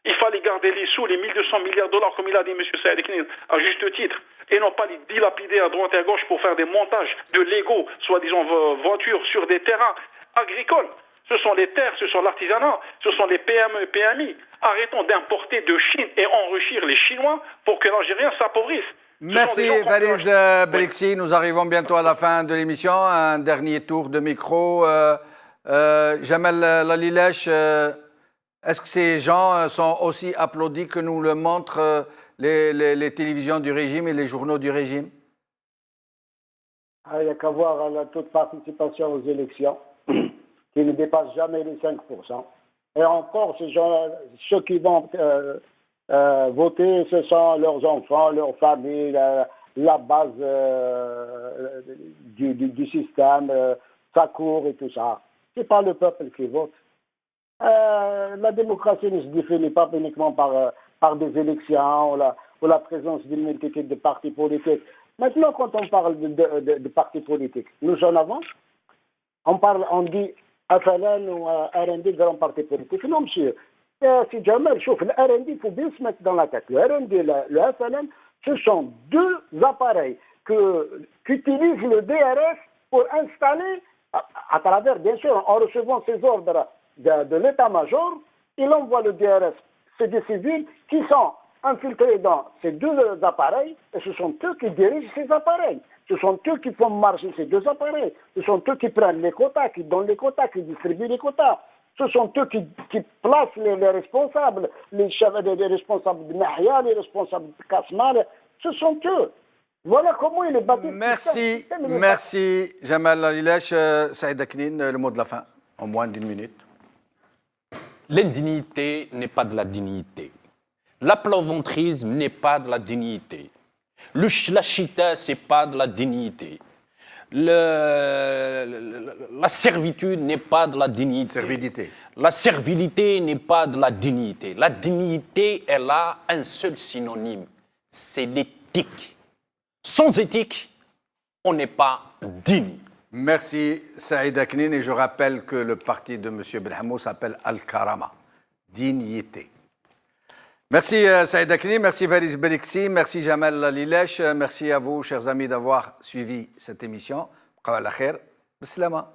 Il fallait garder les sous, les 1200 milliards de dollars, comme il a dit M. Saïd Knin, à juste titre, et non pas les dilapider à droite et à gauche pour faire des montages de Lego, soi-disant voitures, sur des terrains agricoles. Ce sont les terres, ce sont l'artisanat, ce sont les PME, PMI. Arrêtons d'importer de Chine et enrichir les Chinois pour que l'Algérien s'appauvrisse. Merci Fariz Beliksi. Nous arrivons bientôt à la fin de l'émission. Un dernier tour de micro. Jamel Lalilesh, est-ce que ces gens sont aussi applaudis que nous le montrent les télévisions du régime et les journaux du régime? Il n'y a qu'à voir la taux de participation aux élections, qui ne dépasse jamais les 5%. Et encore, ces gens, ceux qui vont voter, ce sont leurs enfants, leurs familles, la base du système, sa cour et tout ça. Ce n'est pas le peuple qui vote. La démocratie ne se définit pas uniquement par des élections ou la présence d'une multitude de partis politiques. Maintenant, quand on parle de partis politiques, nous en avons. On dit FLN ou RND, grand parti politique. Non, monsieur. Si Jamel chauffe le RND, il faut bien se mettre dans la tête. Le RND et le FLN, ce sont deux appareils qu'utilise le DRS pour installer, à travers, bien sûr, en recevant ses ordres de l'état-major, il envoie le DRS, c'est des civils qui sont infiltrés dans ces deux appareils, et ce sont eux qui dirigent ces appareils. Ce sont eux qui font marcher ces deux appareils. Ce sont eux qui prennent les quotas, qui donnent les quotas, qui distribuent les quotas. Ce sont eux qui placent les responsables, les responsables de Nahia, les responsables de Kasmal. Ce sont eux. Voilà comment il est bâti. Merci Jamel Lalilesh. Saïd Knin, le mot de la fin, en moins d'une minute. L'indignité n'est pas de la dignité. L'aplaventrisme n'est pas de la dignité. La chita, ce n'est pas de la dignité. La servitude n'est pas de la dignité. Servilité. La servilité n'est pas de la dignité. La dignité, elle a un seul synonyme, c'est l'éthique. Sans éthique, on n'est pas digne. Merci Saïd Knin, et je rappelle que le parti de M. Benhamou s'appelle Al-Karama, dignité. Merci Saïd Knin, merci Fariz Beliksi, merci Jamel Lalilesh, merci à vous chers amis d'avoir suivi cette émission. Qawal khair, bislama.